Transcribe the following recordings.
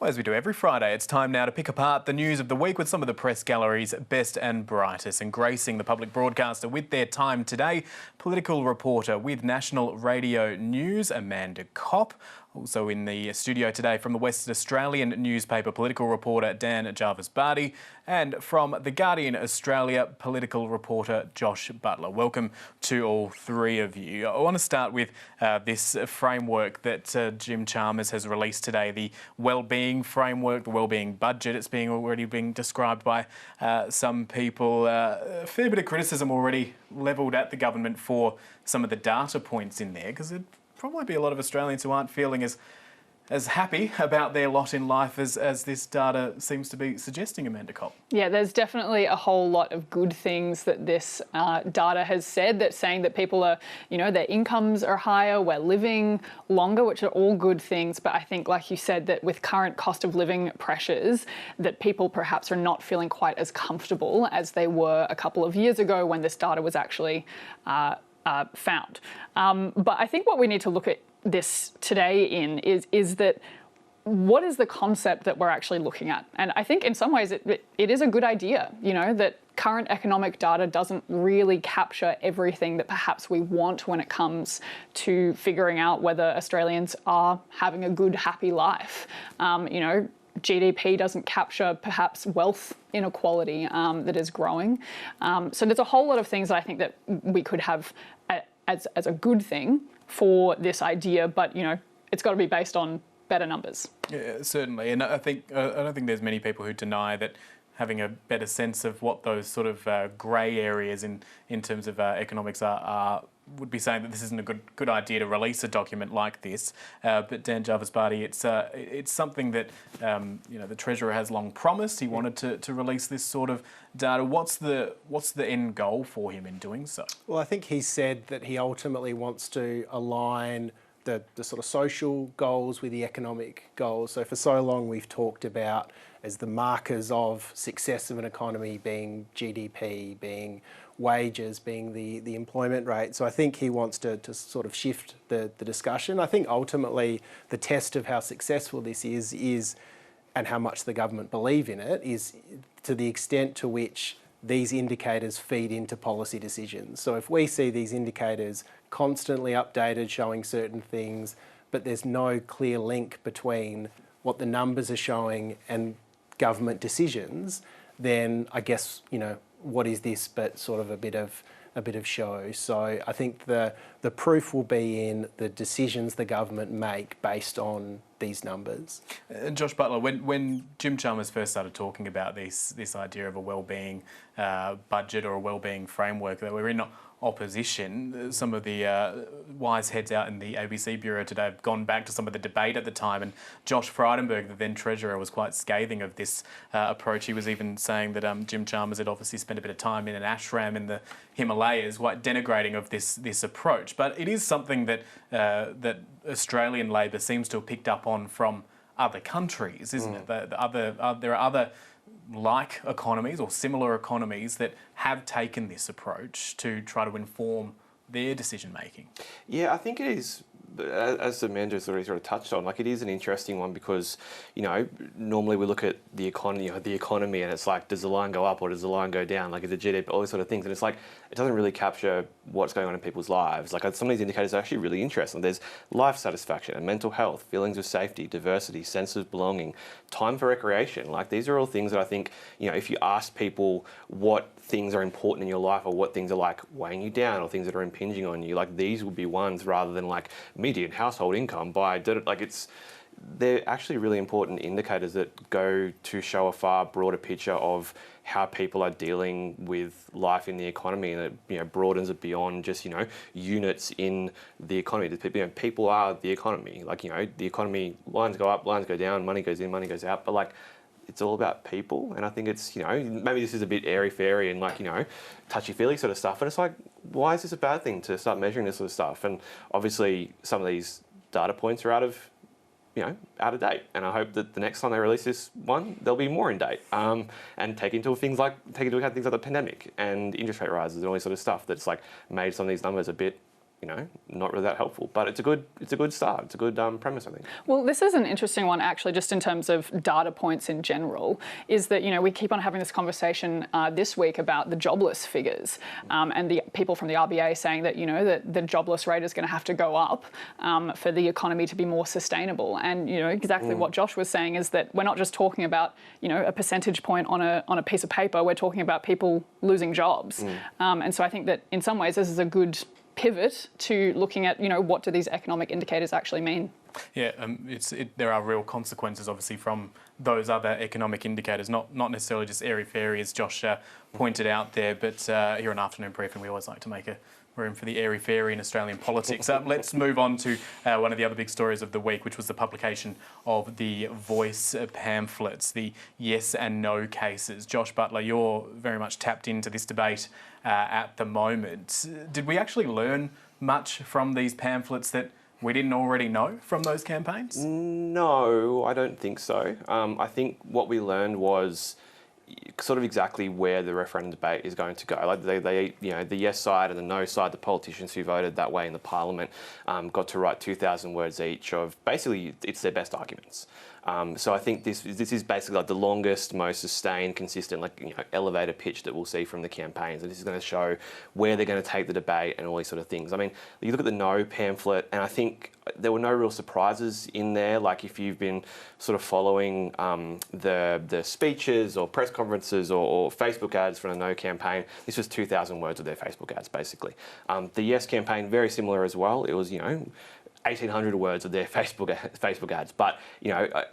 Well, as we do every Friday, it's time now to pick apart the news of the week with some of the press gallery's best and brightest. And gracing the public broadcaster with their time today, political reporter with National Radio News, Amanda Kopp. Also in the studio today from the West Australian newspaper, political reporter Dan Jarvis-Barty, and from The Guardian Australia, political reporter Josh Butler. Welcome to all three of you. I want to start with this framework that Jim Chalmers has released today, the wellbeing framework, the wellbeing budget. It's already being described by some people. A fair bit of criticism already levelled at the government for some of the data points in there, because it probably be a lot of Australians who aren't feeling as happy about their lot in life as this data seems to be suggesting, Amanda Kopp. Yeah, there's definitely a whole lot of good things that this data has said, that's saying that people are, their incomes are higher, we're living longer, which are all good things. But I think, like you said, that with current cost of living pressures, that people perhaps are not feeling quite as comfortable as they were a couple of years ago when this data was actually found. But I think what we need to look at this today in is that what is the concept that we're actually looking at? And I think in some ways it is a good idea, that current economic data doesn't really capture everything that perhaps we want when it comes to figuring out whether Australians are having a good, happy life. GDP doesn't capture perhaps wealth inequality that is growing. So there's a whole lot of things that I think that we could have as a good thing for this idea, but it's got to be based on better numbers. Yeah, certainly, and I don't think there's many people who deny that having a better sense of what those sort of grey areas in terms of economics are would be saying that this isn't a good idea to release a document like this. But Dan Jarvis-Barty, it's something that the Treasurer has long promised. He wanted to release this sort of data. What's the end goal for him in doing so? Well, I think he said that he ultimately wants to align the sort of social goals with the economic goals. So for so long we've talked about as the markers of success of an economy being GDP, being wages, being the employment rate. So I think he wants to sort of shift the discussion. I think ultimately the test of how successful this is and how much the government believe in it is to the extent to which these indicators feed into policy decisions. So if we see these indicators constantly updated, showing certain things, but there's no clear link between what the numbers are showing and government decisions, then I guess, what is this but sort of a bit of show. So I think the proof will be in the decisions the government make based on these numbers. And Josh Butler, when Jim Chalmers first started talking about this idea of a wellbeing budget or a wellbeing framework, that we're in opposition, some of the wise heads out in the ABC Bureau today have gone back to some of the debate at the time, and Josh Frydenberg, the then Treasurer, was quite scathing of this approach. He was even saying that Jim Chalmers had obviously spent a bit of time in an ashram in the Himalayas, quite denigrating of this approach. But it is something that Australian Labor seems to have picked up on from other countries, isn't it? There are other like economies or similar economies that have taken this approach to try to inform their decision making. Yeah, I think it is, as Amanda's already sort of touched on, it is an interesting one because, normally we look at the economy, and it's like, does the line go up or does the line go down? Is it GDP, all these sort of things. And it's like, it doesn't really capture what's going on in people's lives. Some of these indicators are actually really interesting. There's life satisfaction and mental health, feelings of safety, diversity, sense of belonging, time for recreation. These are all things that I think, if you ask people what things are important in your life or what things are weighing you down or things that are impinging on you, these would be ones rather than median household income by, they're actually really important indicators that go to show a far broader picture of how people are dealing with life in the economy, and it broadens it beyond just units in the economy. People are the economy. The economy, lines go up, lines go down, money goes in, money goes out, but it's all about people. And I think it's, maybe this is a bit airy-fairy and touchy-feely sort of stuff, but it's why is this a bad thing to start measuring this sort of stuff? And obviously some of these data points are out of date. And I hope that the next time they release this one, they'll be more in date and take into account things like the pandemic and interest rate rises and all this sort of stuff that's made some of these numbers a bit not really that helpful. But it's a good start. It's a good premise, I think. Well, this is an interesting one, actually, just in terms of data points in general, is that, we keep on having this conversation this week about the jobless figures and the people from the RBA saying that, that the jobless rate is going to have to go up for the economy to be more sustainable. And, exactly what Josh was saying is that we're not just talking about, a percentage point on a piece of paper, we're talking about people losing jobs. And so I think that in some ways this is a good pivot to looking at, what do these economic indicators actually mean? Yeah, there are real consequences, obviously, from those other economic indicators, not necessarily just airy-fairy, as Josh pointed out there, but here on Afternoon Briefing, we always like to make a room for the airy-fairy in Australian politics. Let's move on to one of the other big stories of the week, which was the publication of the Voice pamphlets, the yes and no cases. Josh Butler, you're very much tapped into this debate at the moment. Did we actually learn much from these pamphlets that we didn't already know from those campaigns? No, I don't think so. I think what we learned was sort of exactly where the referendum debate is going to go. Like they the yes side and the no side, the politicians who voted that way in the parliament got to write 2,000 words each of basically it's their best arguments. So I think this is basically like the longest, most sustained, consistent, elevator pitch that we'll see from the campaigns. And this is going to show where they're going to take the debate and all these sort of things. I mean, you look at the no pamphlet, and I think there were no real surprises in there. Like if you've been sort of following the speeches or press conferences or Facebook ads from the no campaign, this was 2,000 words of their Facebook ads, basically. The yes campaign, very similar as well. It was, 1,800 words of their Facebook ads. But,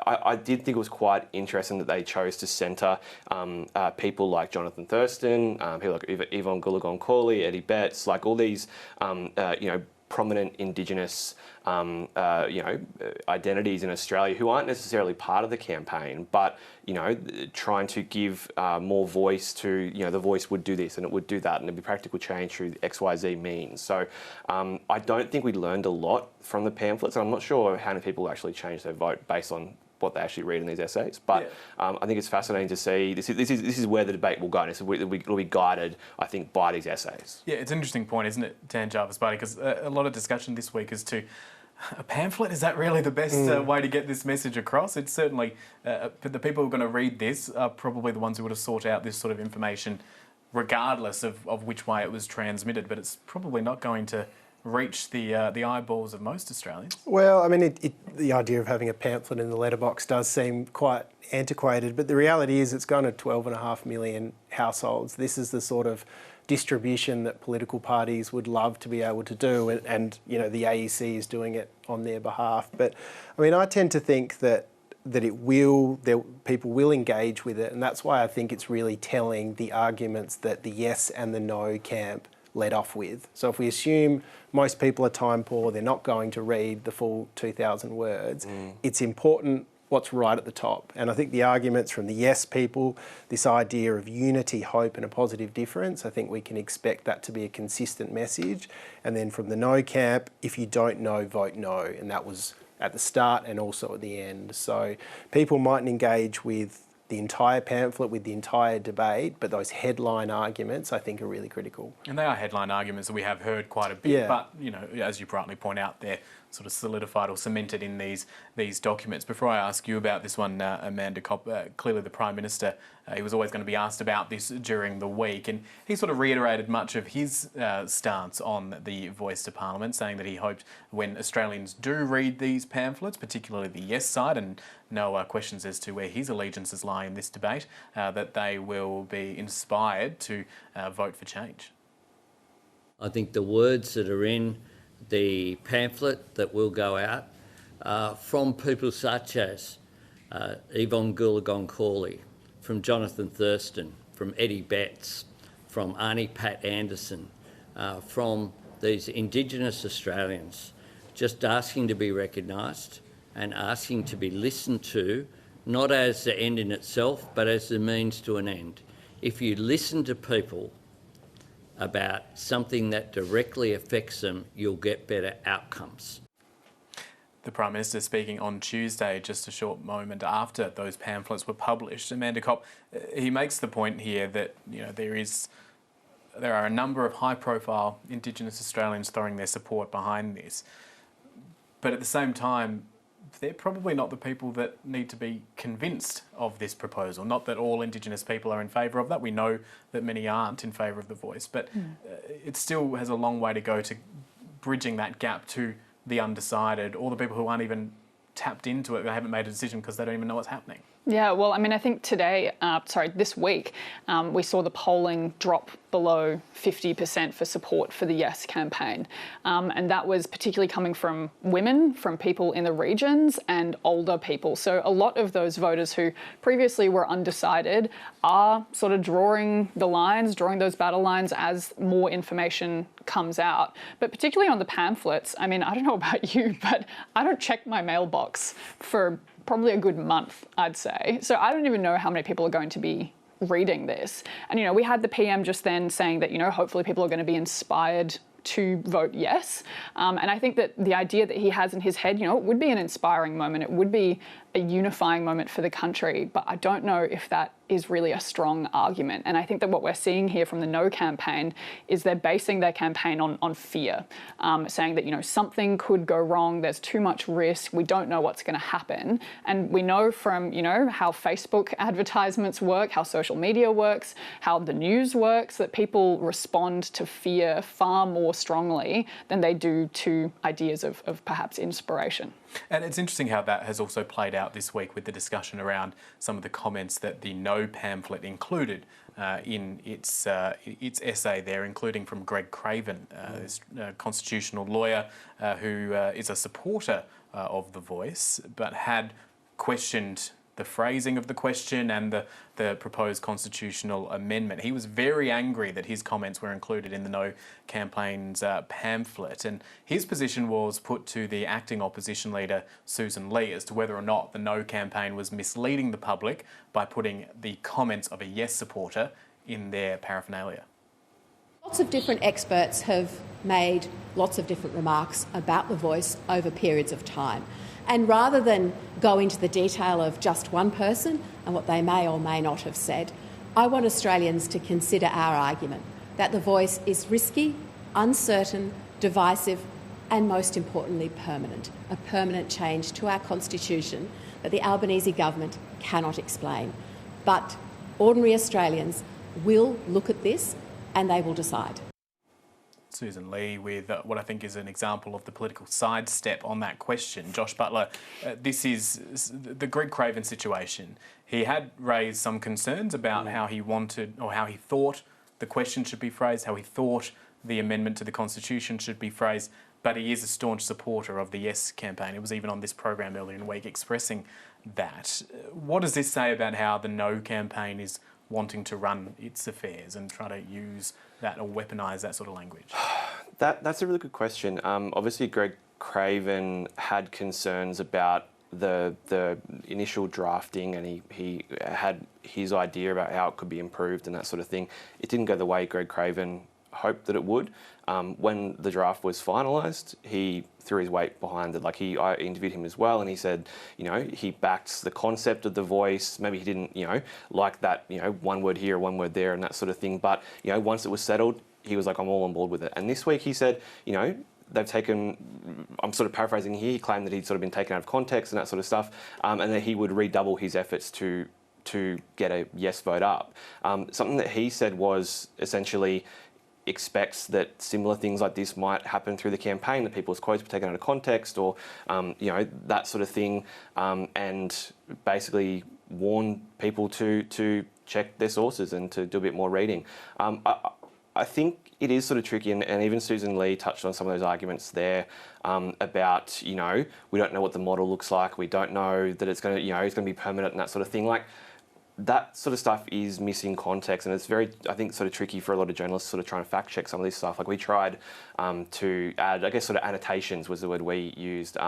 I did think it was quite interesting that they chose to centre people like Jonathan Thurston, people like Yvonne Goolagong-Cawley, Eddie Betts, like all these, prominent Indigenous, identities in Australia who aren't necessarily part of the campaign, but, trying to give more voice to, the voice would do this and it would do that and it'd be practical change through XYZ means. So I don't think we learned a lot from the pamphlets. I'm not sure how many people actually changed their vote based on what they actually read in these essays, but I think it's fascinating to see. This is where the debate will go, and it'll be guided, I think, by these essays. Yeah, it's an interesting point, isn't it, Dan Jarvis-Buddy? Because a lot of discussion this week is to a pamphlet. Is that really the best way to get this message across? It's certainly the people who are going to read this are probably the ones who would have sought out this sort of information, regardless of which way it was transmitted. But it's probably not going to reach the eyeballs of most Australians. Well, I mean, the idea of having a pamphlet in the letterbox does seem quite antiquated, but the reality is it's gone to 12.5 million households. This is the sort of distribution that political parties would love to be able to do, and the AEC is doing it on their behalf. But I mean, I tend to think that people will engage with it, and that's why I think it's really telling the arguments that the yes and the no camp led off with. So if we assume most people are time poor, they're not going to read the full 2,000 words, it's important what's right at the top. And I think the arguments from the yes people, this idea of unity, hope and a positive difference, I think we can expect that to be a consistent message. And then from the no camp, if you don't know, vote no. And that was at the start and also at the end. So people mightn't engage with the entire pamphlet, with the entire debate, but those headline arguments I think are really critical. And they are headline arguments that we have heard quite a bit, but as you rightly point out, they're sort of solidified or cemented in these documents. Before I ask you about this one, Amanda Copp, clearly the Prime Minister, he was always going to be asked about this during the week, and he sort of reiterated much of his stance on the Voice to Parliament, saying that he hoped when Australians do read these pamphlets, particularly the yes side, and no questions as to where his allegiances lie in this debate, that they will be inspired to vote for change. I think the words that are in the pamphlet that will go out from people such as Yvonne Goolagong-Cawley, from Jonathan Thurston, from Eddie Betts, from Arnie Pat Anderson, from these Indigenous Australians, just asking to be recognised and asking to be listened to, not as the end in itself, but as the means to an end. If you listen to people about something that directly affects them, you'll get better outcomes. The Prime Minister speaking on Tuesday, just a short moment after those pamphlets were published. Amanda Copp, he makes the point here that there is there are a number of high-profile Indigenous Australians throwing their support behind this. But at the same time, they're probably not the people that need to be convinced of this proposal. Not that all Indigenous people are in favour of that. We know that many aren't in favour of the voice, but it still has a long way to go to bridging that gap to the undecided, or the people who aren't even tapped into it, they haven't made a decision because they don't even know what's happening. Yeah, well, I mean, I think this week, we saw the polling drop below 50% for support for the Yes campaign. And that was particularly coming from women, from people in the regions and older people. So a lot of those voters who previously were undecided are sort of drawing the lines, drawing those battle lines as more information comes out. But particularly on the pamphlets, I mean, I don't know about you, but I don't check my mailbox for probably a good month, I'd say. So I don't even know how many people are going to be reading this. And, you know, we had the PM just then saying that, you know, hopefully people are going to be inspired to vote yes. And I think that the idea that he has in his head, you know, it would be an inspiring moment. It would be a unifying moment for the country. But I don't know if that is really a strong argument. And I think that what we're seeing here from the No campaign is they're basing their campaign on fear, saying that, you know, something could go wrong, there's too much risk, we don't know what's going to happen. And we know from, you know, how Facebook advertisements work, how social media works, how the news works, that people respond to fear far more strongly than they do to ideas of perhaps inspiration. And it's interesting how that has also played out this week with the discussion around some of the comments that the No pamphlet included in its essay there, including from Greg Craven, this constitutional lawyer who is a supporter of The Voice, but had questioned the phrasing of the question and the proposed constitutional amendment. He was very angry that his comments were included in the No campaign's pamphlet, and his position was put to the acting opposition leader Susan Lee as to whether or not the No campaign was misleading the public by putting the comments of a Yes supporter in their paraphernalia. Lots of different experts have made lots of different remarks about The Voice over periods of time. And rather than go into the detail of just one person and what they may or may not have said, I want Australians to consider our argument that The Voice is risky, uncertain, divisive and, most importantly, permanent. A permanent change to our constitution that the Albanese government cannot explain. But ordinary Australians will look at this and they will decide. Susan Lee with what I think is an example of the political sidestep on that question. Josh Butler, this is the Greg Craven situation. He had raised some concerns about how he wanted or how he thought the question should be phrased, how he thought the amendment to the Constitution should be phrased, but he is a staunch supporter of the Yes campaign. It was even on this program earlier in the week expressing that. What does this say about how the No campaign is wanting to run its affairs and try to use that or weaponise that sort of language? That's a really good question. Obviously, Greg Craven had concerns about the initial drafting, and he had his idea about how it could be improved and that sort of thing. It didn't go the way Greg Craven hoped that it would. When the draft was finalised, he threw his weight behind it. Like I interviewed him as well, and he said, you know, he backed the concept of The Voice. Maybe he didn't, you know, like that, you know, one word here, one word there, and that sort of thing. But you know, once it was settled, he was like, I'm all on board with it. And this week he said, you know, they've taken, I'm sort of paraphrasing here, he claimed that he'd sort of been taken out of context and that sort of stuff, and that he would redouble his efforts to get a yes vote up. Something that he said was essentially expects that similar things like this might happen through the campaign, that people's quotes were taken out of context or, you know, that sort of thing, and basically warn people to check their sources and to do a bit more reading. I think it is sort of tricky, and even Susan Lee touched on some of those arguments there about, you know, we don't know what the model looks like, we don't know that it's going to, you know, it's going to be permanent and that sort of thing. Like, that sort of stuff is missing context, and it's very, I think, sort of tricky for a lot of journalists sort of trying to fact check some of this stuff. Like we tried to add, I guess, sort of annotations was the word we used,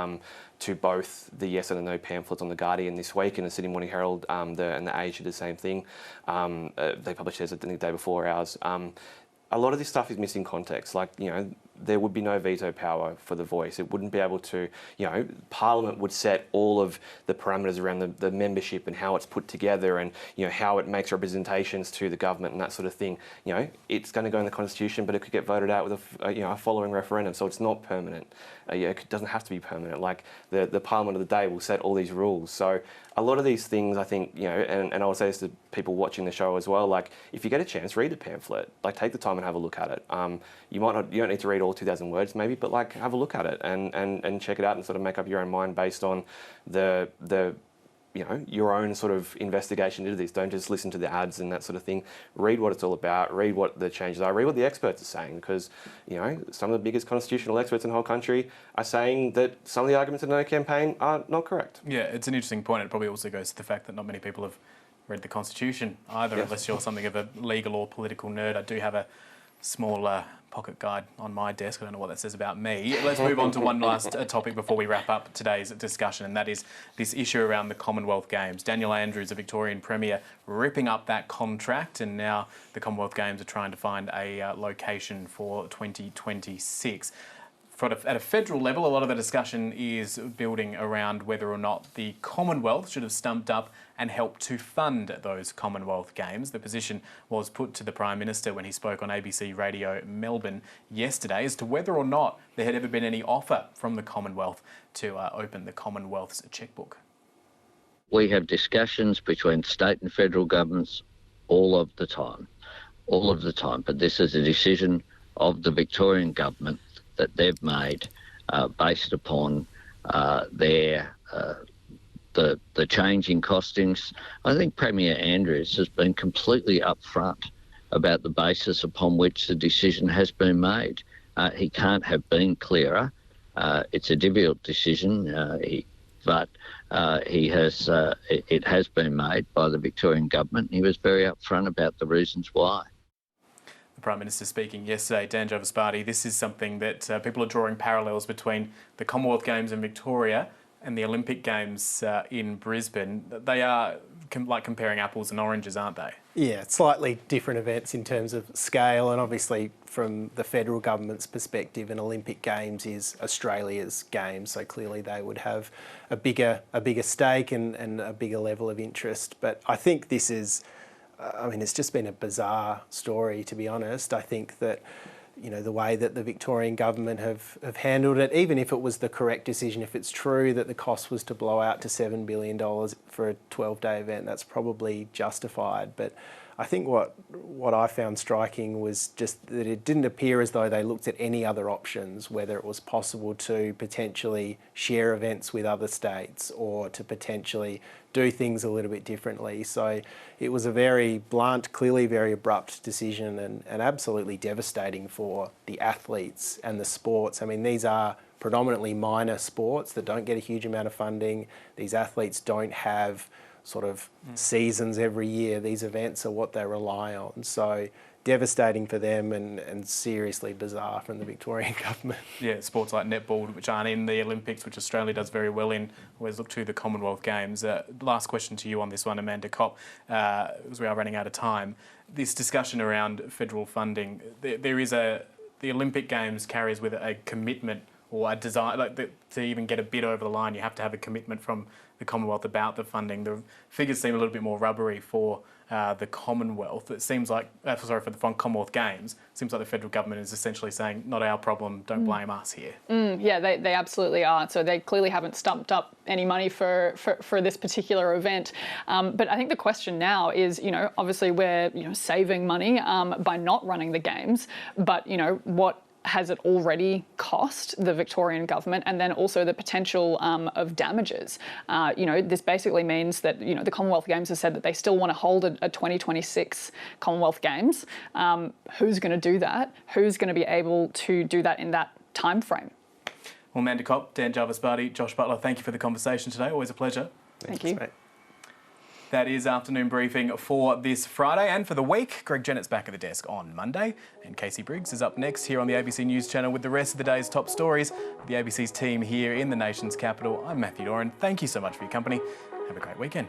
to both the Yes and the No pamphlets on The Guardian this week, and the Sydney Morning Herald and the Age did the same thing. They published theirs the day before ours. A lot of this stuff is missing context. Like, you know, there would be no veto power for the Voice. It wouldn't be able to, you know, Parliament would set all of the parameters around the membership and how it's put together and, you know, how it makes representations to the government and that sort of thing. You know, it's going to go in the Constitution, but it could get voted out with a following referendum, so it's not permanent. It doesn't have to be permanent. Like the Parliament of the day will set all these rules. So a lot of these things, I think, you know, and I would say this to people watching the show as well, like if you get a chance, read the pamphlet. Like take the time and have a look at it. You don't need to read all 2,000 words maybe, but like have a look at it and check it out and sort of make up your own mind based on the you know, your own sort of investigation into this. Don't just listen to the ads and that sort of thing. Read what it's all about, read what the changes are, read what the experts are saying, because, you know, some of the biggest constitutional experts in the whole country are saying that some of the arguments in the No campaign are not correct. Yeah, it's an interesting point. It probably also goes to the fact that not many people have read the Constitution either, unless you're something of a legal or political nerd. I do have a small pocket guide on my desk. I don't know what that says about me. Let's move on to one last topic before we wrap up today's discussion, and that is this issue around the Commonwealth Games. Daniel Andrews, a Victorian Premier, ripping up that contract, and now the Commonwealth Games are trying to find a location for 2026. At a federal level, a lot of the discussion is building around whether or not the Commonwealth should have stumped up and helped to fund those Commonwealth Games. The position was put to the Prime Minister when he spoke on ABC Radio Melbourne yesterday as to whether or not there had ever been any offer from the Commonwealth to open the Commonwealth's chequebook. We have discussions between state and federal governments all of the time, but this is a decision of the Victorian government that they've made based upon the change in costings. I think Premier Andrews has been completely upfront about the basis upon which the decision has been made. He can't have been clearer. It's a difficult decision, but it has been made by the Victorian government. He was very upfront about the reasons why. Prime Minister speaking yesterday, Dan Jovasparty, this is something that people are drawing parallels between the Commonwealth Games in Victoria and the Olympic Games in Brisbane. They are like comparing apples and oranges, aren't they? Yeah, slightly different events in terms of scale, and obviously from the federal government's perspective, an Olympic Games is Australia's Games, so clearly they would have a bigger stake and a bigger level of interest. But I think this is, I mean, it's just been a bizarre story, to be honest. I think that, you know, the way that the Victorian government have handled it, even if it was the correct decision, if it's true that the cost was to blow out to $7 billion for a 12-day event, that's probably justified. But I think what I found striking was just that it didn't appear as though they looked at any other options, whether it was possible to potentially share events with other states or to potentially do things a little bit differently. So it was a very blunt, clearly very abrupt decision and absolutely devastating for the athletes and the sports. I mean, these are predominantly minor sports that don't get a huge amount of funding. These athletes don't have sort of seasons every year. These events are what they rely on. So devastating for them and seriously bizarre from the Victorian government. Yeah, sports like netball, which aren't in the Olympics, which Australia does very well in, always look to the Commonwealth Games. Last question to you on this one, Amanda Kopp, as we are running out of time. This discussion around federal funding, there is the Olympic Games carries with it a commitment or a desire, to even get a bid over the line, you have to have a commitment from the Commonwealth about the funding. The figures seem a little bit more rubbery for the Commonwealth. It seems like, for the Commonwealth Games, it seems like the federal government is essentially saying, not our problem, don't blame us here. Yeah, they absolutely are. So they clearly haven't stumped up any money for this particular event. But I think the question now is, obviously we're, saving money by not running the Games, but, what has it already cost the Victorian government, and then also the potential of damages. This basically means that, the Commonwealth Games has said that they still want to hold a 2026 Commonwealth Games. Who's going to do that? Who's going to be able to do that in that time frame? Well, Amanda Kopp, Dan Jovasparty, Josh Butler, thank you for the conversation today. Always a pleasure. Thank you. That is Afternoon Briefing for this Friday and for the week. Greg Jennett's back at the desk on Monday, and Casey Briggs is up next here on the ABC News Channel with the rest of the day's top stories. The ABC's team here in the nation's capital, I'm Matthew Doran. Thank you so much for your company. Have a great weekend.